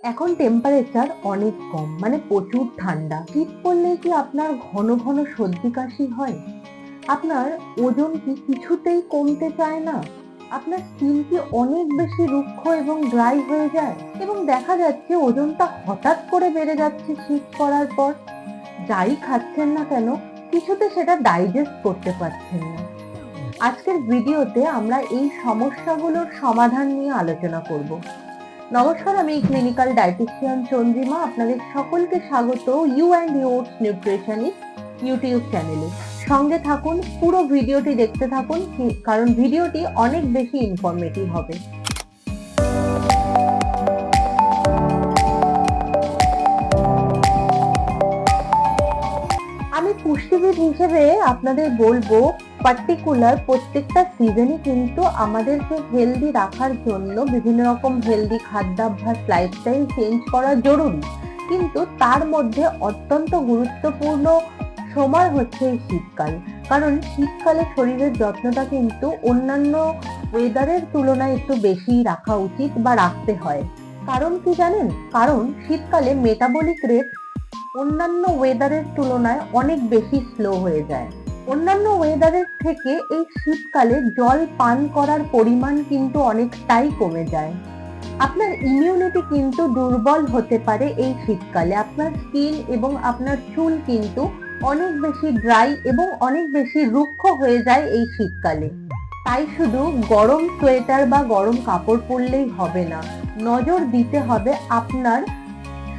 এখন টেম্পারেচার অনেক কম, মানে প্রচুর ঠান্ডা। শীত পড়লেই কি আপনার ঘন ঘন সর্দি কাশি হয়? আপনার ওজন কি কিছুতেই কমতে চায় না? আপনার স্কিন কি অনেক বেশি রুক্ষ এবং ড্রাই হয়ে যায়? এবং দেখা যাচ্ছে ওজনটা হঠাৎ করে বেড়ে যাচ্ছে শীত পড়ার পর। যাই খাচ্ছেন না কেন, কিছুতে সেটা ডাইজেস্ট করতে পারছেন না। আজকের ভিডিওতে আমরা এই সমস্যাগুলোর সমাধান নিয়ে আলোচনা করব। নমস্কার, আমি ক্লিনিক্যাল ডায়েটিশিয়ান চন্দ্রিমা। আপনাদের সকলকে স্বাগত you and yours nutritionist YouTube চ্যানেলে। সঙ্গে থাকুন, পুরো ভিডিওটি দেখতে থাকুন, কারণ ভিডিওটি অনেক বেশি ইনফরমেটিভ হবে। আমি পুষ্টিবিদ হিসেবে আপনাদের বলবো, পার্টিকুলার প্রত্যেকটা সিজনে কিন্তু আমাদেরকে হেলদি রাখার জন্য বিভিন্ন রকম হেলদি খাদ্যাভ্যাস, লাইফস্টাইল চেঞ্জ করা জরুরি। কিন্তু তার মধ্যে অত্যন্ত গুরুত্বপূর্ণ সময় হচ্ছে এই শীতকাল। কারণ শীতকালে শরীরের যত্নটা কিন্তু অন্যান্য ওয়েদারের তুলনায় একটু বেশি রাখা উচিত বা রাখতে হয়। কারণ কি জানেন? কারণ শীতকালে মেটাবলিক রেট অন্যান্য ওয়েদারের তুলনায় অনেক বেশি স্লো হয়ে যায়। অন্যান্য ওয়েদারের থেকে এই শীতকালে জল পান করার পরিমাণ কিন্তু অনেকটাই কমে যায়। আপনার ইমিউনিটি কিন্তু দুর্বল হতে পারে এই শীতকালে। আপনার স্কিন এবং আপনার চুল কিন্তু অনেক বেশি ড্রাই এবং অনেক বেশি রুক্ষ হয়ে যায় এই শীতকালে। তাই শুধু গরম সোয়েটার বা গরম কাপড় পরলেই হবে না, নজর দিতে হবে আপনার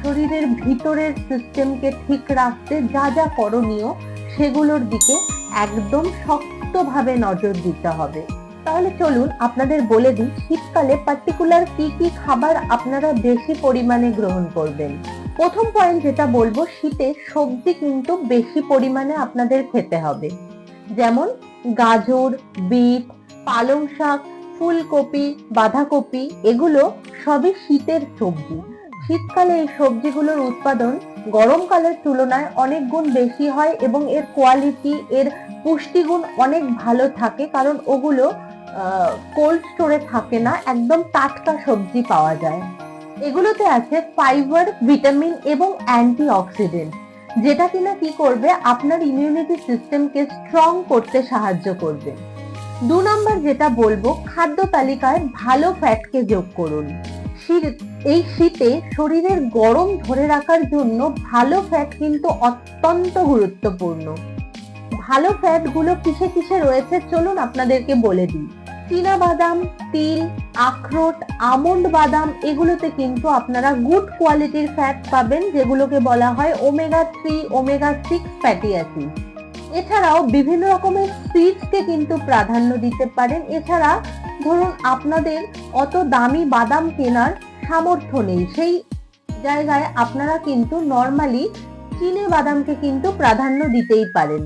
শরীরের ভিতরের সিস্টেমকে ঠিক রাখতে যা যা করণীয় সেগুলোর দিকে একদম শক্তভাবে নজর দিতে হবে। তাহলে চলুন আপনাদের বলে দিই, শীতকালে পার্টিকুলার কি কি খাবার আপনারা বেশি পরিমাণে গ্রহণ করবেন। প্রথম পয়েন্ট যেটা বলবো, শীতে সবজি কিন্তু বেশি পরিমাণে আপনাদের খেতে হবে। যেমন গাজর, বিট, পালং শাক, ফুলকপি, বাঁধাকপি, এগুলো সবই শীতের সবজি। শীতকালে এই সবজিগুলোর উৎপাদন গরমকালের তুলনায় অনেক গুণ বেশি হয় এবং এর কোয়ালিটি, এর পুষ্টিগুণ অনেক ভালো থাকে, কারণ ওগুলো কোল্ড স্টোরে থাকে না, একদম টাটকা সবজি পাওয়া যায়। এগুলোতে আছে ফাইবার, ভিটামিন এবং অ্যান্টিঅক্সিডেন্ট, যেটা কিনা কি করবে, আপনার ইমিউনিটি সিস্টেমকে স্ট্রং করতে সাহায্য করবে। 2 নম্বর যেটা বলবো, খাদ্য তালিকায় ভালো ফ্যাটকে যোগ করুন। এই শীতে শরীরের গরম ধরে রাখার জন্য ভালো ফ্যাট কিন্তু অত্যন্ত গুরুত্বপূর্ণ। ভালো ফ্যাট গুলো কিসে কিসে রয়েছে চলুন আপনাদেরকে বলে দিই। চীনা বাদাম, তিল, আখরোট, আমন্ড বাদাম, এগুলোতে কিন্তু আপনারা গুড কোয়ালিটির ফ্যাট পাবেন, যেগুলোকে বলা হয় ওমেগা 3, ওমেগা 6 ফ্যাটি অ্যাসিড। এছাড়াও বিভিন্ন রকমের সিডসকে কিন্তু প্রাধান্য দিতে পারেন। এছাড়া ধরুন আপনাদের অত দামি বাদাম কেনার সামর্থ্য নেই, সেই জায়গায় আপনারা কিন্তু নর্মালি চীনে বাদামকে কিন্তু প্রাধান্য দিতেই পারেন।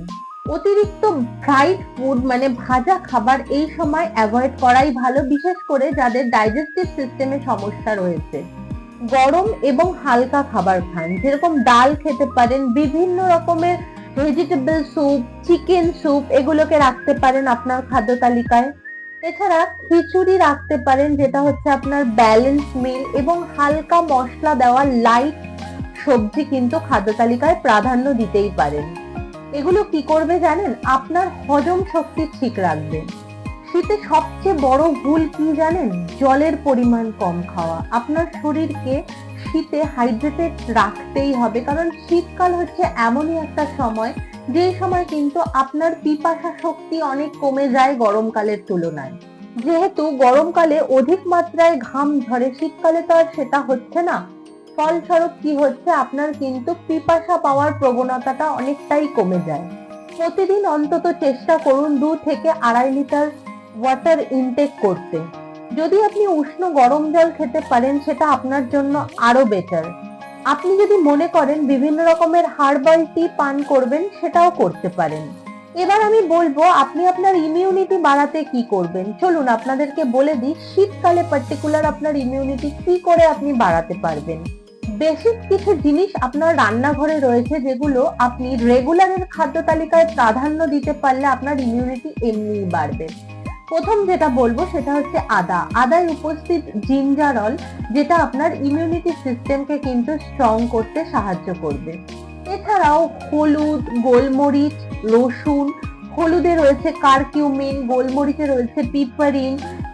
অতিরিক্ত ফ্রাইড ফুড, মানে ভাজা খাবার এই সময় অ্যাভয়েড করাই ভালো, বিশেষ করে যাদের ডাইজেস্টিভ সিস্টেমে সমস্যা রয়েছে। গরম এবং হালকা খাবার খান, যেরকম ডাল খেতে পারেন, বিভিন্ন রকমের ভেজিটেবল স্যুপ, চিকেন স্যুপ, এগুলোকে রাখতে পারেন আপনার খাদ্য তালিকায়। এছাড়া খিচুড়ি রাখতে পারেন, যেটা হচ্ছে আপনার ব্যালেন্স মিল, এবং হালকা মশলা দেওয়া লাইট সবজি কিন্তু খাদ্য তালিকায় প্রাধান্য দিতেই পারেন। এগুলো কি করবে জানেন? আপনার হজম শক্তি ঠিক রাখবে। শীতে সবচেয়ে বড় ভুল কি জানেন? জলের পরিমাণ কম খাওয়া। আপনার শরীরকে শীতে হাইড্রেটেড রাখতেই হবে, কারণ শীতকাল হচ্ছে এমনই একটা সময় যে সময় কিন্তু আপনার পিপাসা শক্তি অনেক কমে যায় গরমকালের তুলনায়। যেহেতু গরমকালে অধিক মাত্রায় ঘাম ঝরে, শীতকালে তো আর সেটা হচ্ছে না। ফলস্বরূপ কি হচ্ছে, আপনার কিন্তু পিপাসা পাওয়ার প্রবণতাটা অনেকটাই কমে যায়। প্রতিদিন অন্তত চেষ্টা করুন 2 থেকে 2.5 লিটার ওয়াটার ইনটেক করতে। যদি আপনি উষ্ণ গরম জল খেতে পারেন, সেটা আপনার জন্য আরো বেটার। আপনি যদি মনে করেন বিভিন্ন রকমের হার্বাল টি পান করবেন, সেটাও করতে পারেন। এবার আমি বলবো আপনি আপনার ইমিউনিটি বাড়াতে কি করবেন। চলুন আপনাদেরকে বলে দিই, শীতকালে পার্টিকুলার আপনার ইমিউনিটি কি করে আপনি বাড়াতে পারবেন। বেসিক কিছু জিনিস আপনার রান্নাঘরে রয়েছে, যেগুলো আপনি রেগুলারের খাদ্য তালিকায় প্রাধান্য দিতে পারলে আপনার ইমিউনিটি এমনিই বাড়বে। প্রথম যেটা বলবো সেটা হচ্ছে আদা। আদায় উপস্থিত জিঞ্জারল, যেটা আপনার ইমিউনিটি সিস্টেমকে কিন্তু স্ট্রং করতে সাহায্য করবে। এছাড়াও হলুদ, গোলমরিচ, রসুন, হলুদে রয়েছে কারকিউমিন, গোলমরিচে রয়েছে পিপারিন।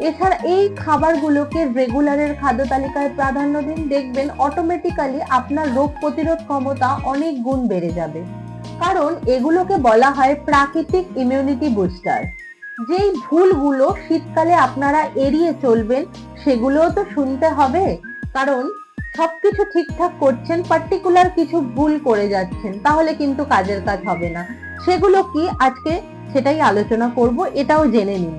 এছাড়া এই খাবারগুলোকে রেগুলারের খাদ্য তালিকায় প্রাধান্য দিন, দেখবেন অটোমেটিক্যালি আপনার রোগ প্রতিরোধ ক্ষমতা অনেক গুণ বেড়ে যাবে। কারণ এগুলোকে বলা হয় প্রাকৃতিক ইমিউনিটি বুস্টার। যেই ভুলগুলো শীতকালে আপনারা এড়িয়ে চলবেন সেগুলোও তো শুনতে হবে, কারণ সবকিছু ঠিকঠাক করছেন, পার্টিকুলার কিছু ভুল করে যাচ্ছেন, তাহলে কিন্তু কাজের কাজ হবে না। সেগুলো কি আজকে সেটাই আলোচনা করব, এটাও জেনে নিন।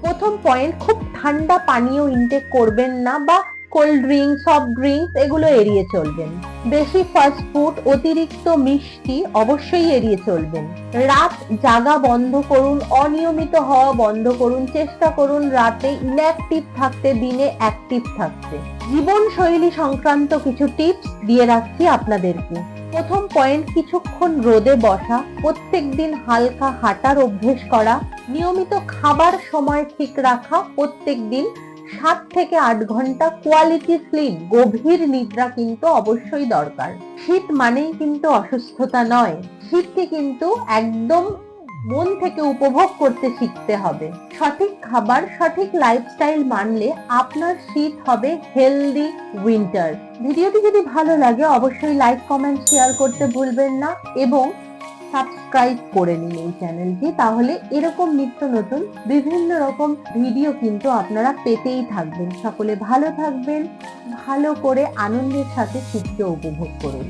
প্রথম পয়েন্ট, খুব ঠান্ডা পানীয় ইনটেক করবেন না, বা কোল্ড ড্রিঙ্ক, সফট ড্রিঙ্কস এগুলো এড়িয়ে চলবেন। বেশি ফাস্ট ফুড, অতিরিক্ত মিষ্টি অবশ্যই এড়িয়ে চলবেন। রাত জাগা বন্ধ করুন, অনিয়মিত হওয়া বন্ধ করুন, চেষ্টা করুন রাতে ইনঅ্যাক্টিভ থাকতে, দিনে অ্যাক্টিভ থাকতে। জীবনশৈলী সংক্রান্ত কিছু টিপস দিয়ে রাখছি আপনাদেরকে। প্রথম পয়েন্ট, কিছুক্ষণ রোদে বসা, প্রত্যেকদিন হালকা হাঁটার অভ্যেস করা, নিয়মিত খাবার সময় ঠিক রাখা, প্রত্যেকদিন 7 থেকে 8 ঘন্টা কোয়ালিটি স্লিপ, গভীর নিদ্রা কিন্তু অবশ্যই দরকার। শীত মানেই কিন্তু অসুস্থতা নয়, শীতকে কিন্তু একদম মন থেকে উপভোগ করতে শিখতে হবে। সঠিক খাবার, সঠিক লাইফস্টাইল মানলে আপনার শীত হবে হেলদি উইন্টার। ভিডিওটি যদি ভালো লাগে অবশ্যই লাইক, কমেন্ট, শেয়ার করতে ভুলবেন না, এবং সাবস্ক্রাইব করে নিন এই চ্যানেলটি, তাহলে এরকম নিত্য নতুন বিভিন্ন রকম ভিডিও কিন্তু আপনারা পেতেই থাকবেন। সকলে ভালো থাকবেন, ভালো করে আনন্দের সাথে শীতকে উপভোগ করুন।